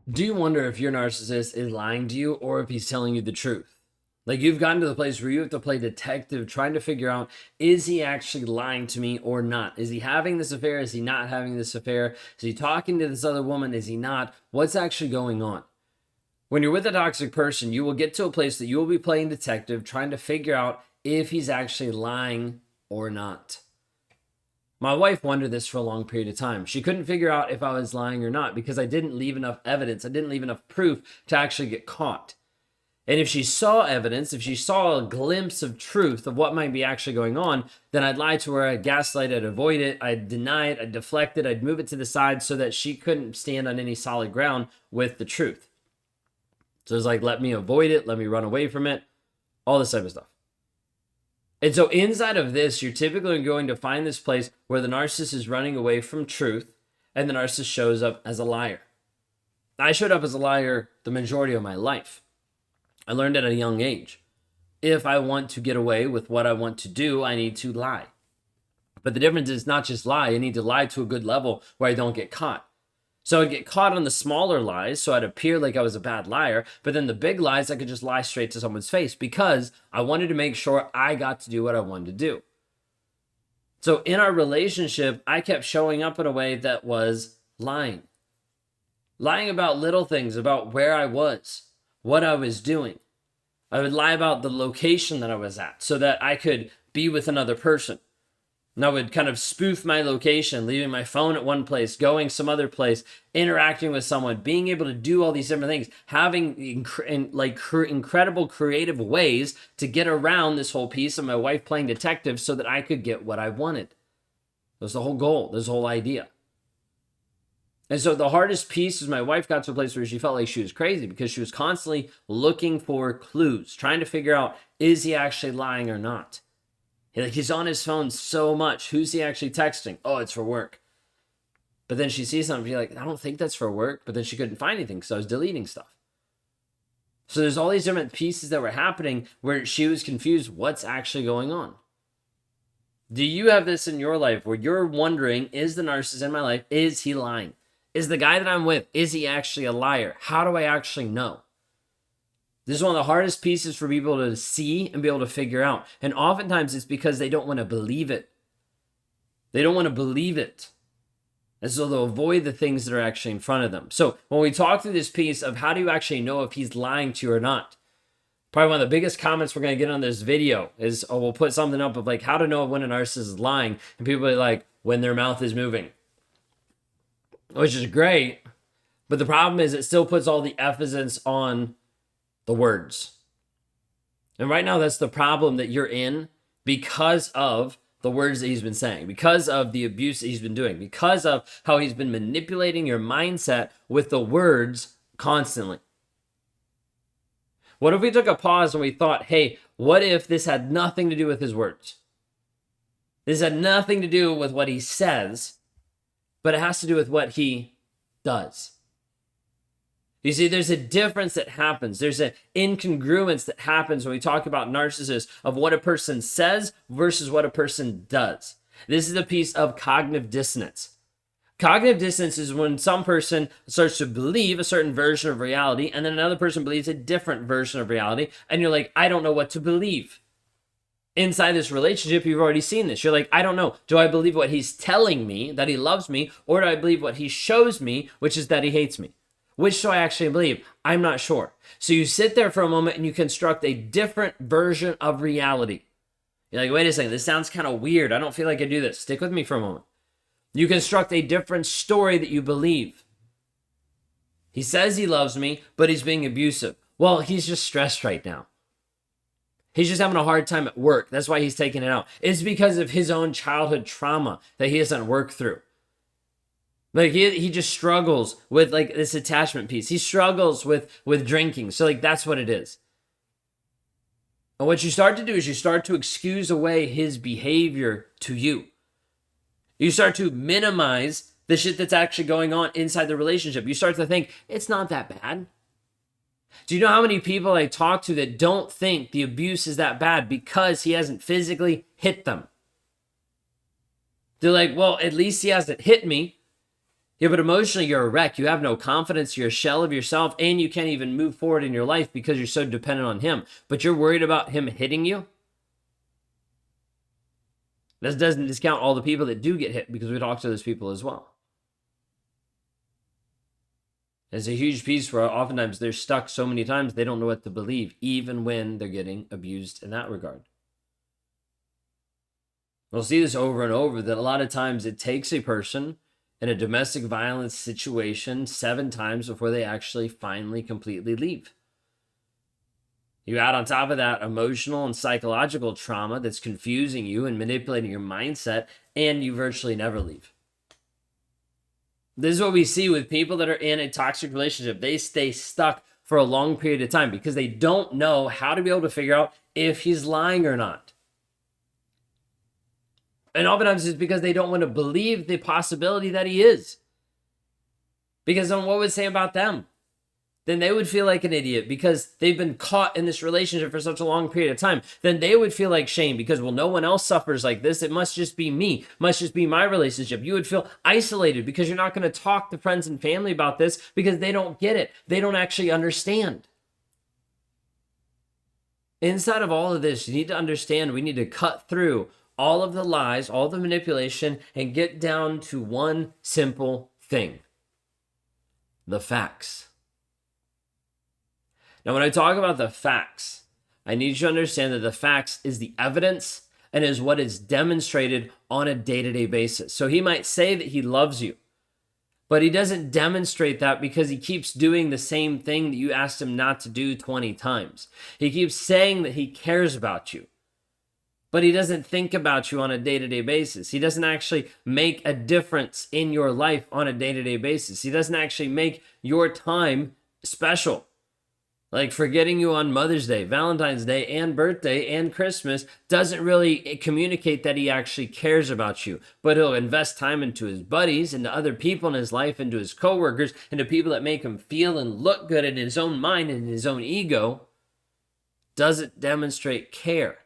Do you wonder if your narcissist is lying to you or if he's telling you the truth? Like you've gotten to the place where you have to play detective trying to figure out, is he actually lying to me or not? Is he having this affair? Is he not having this affair? Is he talking to this other woman? Is he not? What's actually going on? When you're with a toxic person, you will get to a place that you will be playing detective trying to figure out if he's actually lying or not. My wife wondered this for a long period of time. She couldn't figure out if I was lying or not because I didn't leave enough evidence. I didn't leave enough proof to actually get caught. And if she saw evidence, if she saw a glimpse of truth of what might be actually going on, then I'd lie to her, I'd gaslight, I'd avoid it, I'd deny it, I'd deflect it, I'd move it to the side so that she couldn't stand on any solid ground with the truth. So it's like, let me avoid it, let me run away from it, all this type of stuff. And so inside of this, you're typically going to find this place where the narcissist is running away from truth and the narcissist shows up as a liar. I showed up as a liar the majority of my life. I learned at a young age. If I want to get away with what I want to do, I need to lie. But the difference is not just lie. I need to lie to a good level where I don't get caught. So I'd get caught on the smaller lies, so I'd appear like I was a bad liar. But then the big lies, I could just lie straight to someone's face because I wanted to make sure I got to do what I wanted to do. So in our relationship, I kept showing up in a way that was lying. Lying about little things, about where I was, what I was doing. I would lie about the location that I was at so that I could be with another person. And I would kind of spoof my location, leaving my phone at one place, going some other place, interacting with someone, being able to do all these different things, having incredible creative ways to get around this whole piece of my wife playing detective so that I could get what I wanted. That was the whole goal, this whole idea. And so the hardest piece is my wife got to a place where she felt like she was crazy because she was constantly looking for clues, trying to figure out, is he actually lying or not? He's on his phone so much. Who's he actually texting? Oh, it's for work. But then she sees something, she's like, I don't think that's for work. But then she couldn't find anything, so I was deleting stuff. So there's all these different pieces that were happening where she was confused, what's actually going on? Do you have this in your life where you're wondering, is the narcissist in my life, is he lying? Is the guy that I'm with, is he actually a liar? How do I actually know? This is one of the hardest pieces for people to see and be able to figure out. And oftentimes it's because they don't want to believe it. They don't want to believe it. And so they'll avoid the things that are actually in front of them. So when we talk through this piece of how do you actually know if he's lying to you or not, probably one of the biggest comments we're going to get on this video is, oh, we'll put something up of like how to know when a narcissist is lying. And people are like, when their mouth is moving. Which is great. But the problem is it still puts all the emphasis on the words. And right now, that's the problem that you're in because of the words that he's been saying, because of the abuse that he's been doing, because of how he's been manipulating your mindset with the words constantly. What if we took a pause and we thought, hey, what if this had nothing to do with his words? This had nothing to do with what he says, but it has to do with what he does. You see, there's a difference that happens. There's an incongruence that happens when we talk about narcissists of what a person says versus what a person does. This is a piece of cognitive dissonance. Cognitive dissonance is when some person starts to believe a certain version of reality and then another person believes a different version of reality. And you're like, I don't know what to believe. Inside this relationship, you've already seen this. You're like, I don't know. Do I believe what he's telling me, that he loves me, or do I believe what he shows me, which is that he hates me? Which do I actually believe? I'm not sure. So you sit there for a moment and you construct a different version of reality. You're like, wait a second, this sounds kind of weird. I don't feel like I do this. Stick with me for a moment. You construct a different story that you believe. He says he loves me, but he's being abusive. Well, he's just stressed right now. He's just having a hard time at work. That's why he's taking it out. It's because of his own childhood trauma that he hasn't worked through. Like he just struggles with like this attachment piece. He struggles with drinking. So like that's what it is. And what you start to do is you start to excuse away his behavior to you. You start to minimize the shit that's actually going on inside the relationship. You start to think it's not that bad. Do you know how many people I talk to that don't think the abuse is that bad because he hasn't physically hit them? They're like, well, at least he hasn't hit me. Yeah, but emotionally, you're a wreck. You have no confidence. You're a shell of yourself, and you can't even move forward in your life because you're so dependent on him. But you're worried about him hitting you? This doesn't discount all the people that do get hit, because we talk to those people as well. It's a huge piece where oftentimes they're stuck so many times they don't know what to believe, even when they're getting abused in that regard. We'll see this over and over, that a lot of times it takes a person in a domestic violence situation 7 times before they actually finally completely leave. You add on top of that emotional and psychological trauma that's confusing you and manipulating your mindset, and you virtually never leave. This is what we see with people that are in a toxic relationship. They stay stuck for a long period of time because they don't know how to be able to figure out if he's lying or not. And oftentimes it's because they don't want to believe the possibility that he is. Because then what would it say about them? Then they would feel like an idiot because they've been caught in this relationship for such a long period of time. Then they would feel like shame because, well, no one else suffers like this. It must just be me. Must just be my relationship. You would feel isolated because you're not going to talk to friends and family about this because they don't get it. They don't actually understand. Inside of all of this, you need to understand we need to cut through all of the lies, all the manipulation, and get down to one simple thing: the facts. Now, when I talk about the facts, I need you to understand that the facts is the evidence and is what is demonstrated on a day-to-day basis. So he might say that he loves you, but he doesn't demonstrate that because he keeps doing the same thing that you asked him not to do 20 times. He keeps saying that he cares about you, but he doesn't think about you on a day-to-day basis. He doesn't actually make a difference in your life on a day-to-day basis. He doesn't actually make your time special. Like forgetting you on Mother's Day, Valentine's Day, and birthday, and Christmas doesn't really communicate that he actually cares about you. But he'll invest time into his buddies, into other people in his life, into his coworkers, into people that make him feel and look good in his own mind and his own ego. Doesn't demonstrate care.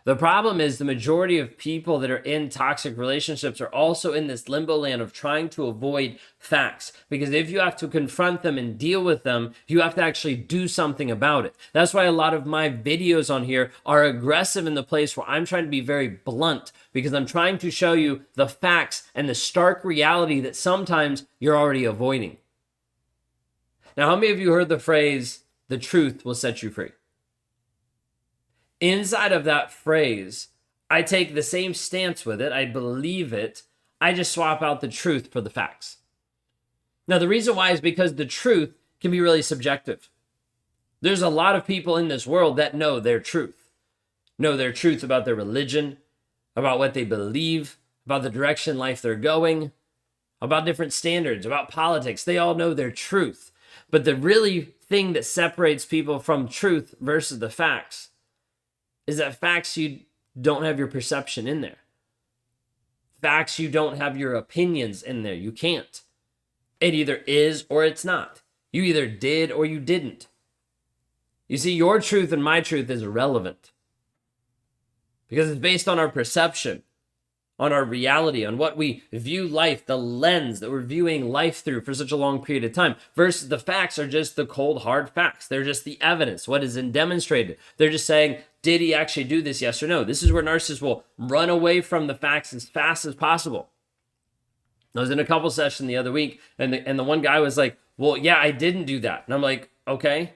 The problem is the majority of people that are in toxic relationships are also in this limbo land of trying to avoid facts. Because if you have to confront them and deal with them, you have to actually do something about it. That's why a lot of my videos on here are aggressive in the place where I'm trying to be very blunt, because I'm trying to show you the facts and the stark reality that sometimes you're already avoiding. Now, how many of you heard the phrase, "the truth will set you free"? Inside of that phrase, I take the same stance with it. I believe it. I just swap out the truth for the facts. Now, the reason why is because the truth can be really subjective. There's a lot of people in this world that know their truth about their religion, about what they believe, about the direction in life they're going, about different standards, about politics. They all know their truth. But the really thing that separates people from truth versus the facts is that facts, you don't have your perception in there. Facts, you don't have your opinions in there. You can't. It either is or it's not. You either did or you didn't. You see, your truth and my truth is irrelevant because it's based on our perception, on our reality, on what we view life, the lens that we're viewing life through for such a long period of time, versus the facts are just the cold, hard facts. They're just the evidence, what is demonstrated. They're just saying, did he actually do this, yes or no? This is where narcissists will run away from the facts as fast as possible. I was in a couple session the other week, and the one guy was like, well, yeah, I didn't do that. And I'm like, okay.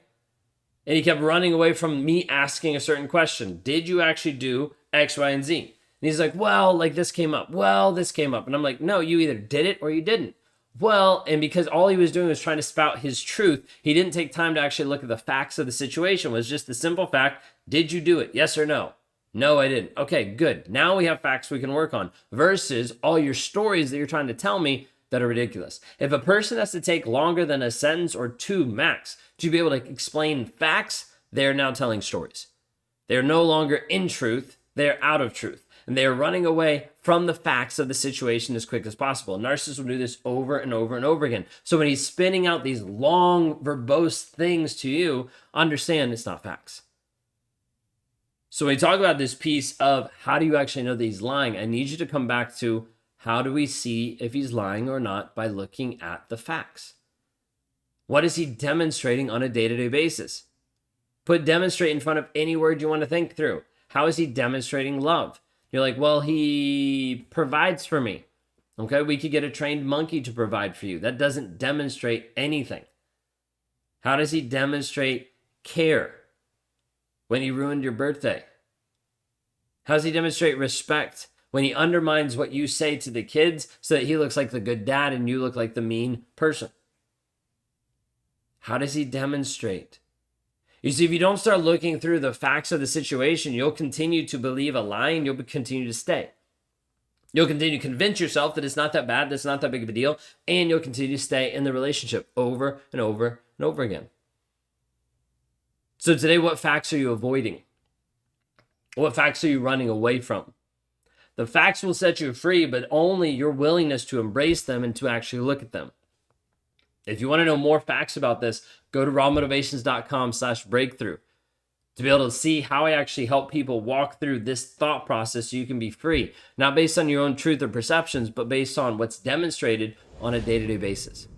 And he kept running away from me asking a certain question. Did you actually do X, Y, and Z? And he's like, well, like this came up. Well, this came up. And I'm like, no, you either did it or you didn't. Well, and because all he was doing was trying to spout his truth, he didn't take time to actually look at the facts of the situation. It was just the simple fact, did you do it? Yes or no? No, I didn't. Okay, good. Now we have facts we can work on versus all your stories that you're trying to tell me that are ridiculous. If a person has to take longer than a sentence or 2 max to be able to explain facts, they're now telling stories. They're no longer in truth. They're out of truth. And they are running away from the facts of the situation as quick as possible. Narcissists will do this over and over and over again. So when he's spinning out these long, verbose things to you, understand it's not facts. So when we talk about this piece of how do you actually know that he's lying, I need you to come back to How do we see if he's lying or not? By looking at the facts. What is he demonstrating on a day-to-day basis? Put demonstrate in front of any word you want to think through. How is he demonstrating love? You're like, well, he provides for me. Okay, we could get a trained monkey to provide for you. That doesn't demonstrate anything. How does he demonstrate care when he ruined your birthday? How does he demonstrate respect when he undermines what you say to the kids so that he looks like the good dad and you look like the mean person? How does he demonstrate? You see, if you don't start looking through the facts of the situation, you'll continue to believe a lie and you'll continue to stay. You'll continue to convince yourself that it's not that bad, that's not that big of a deal, and you'll continue to stay in the relationship over and over and over again. So today, what facts are you avoiding? What facts are you running away from? The facts will set you free, but only your willingness to embrace them and to actually look at them. If you want to know more facts about this, go to rawmotivations.com/breakthrough to be able to see how I actually help people walk through this thought process so you can be free, not based on your own truth or perceptions, but based on what's demonstrated on a day-to-day basis.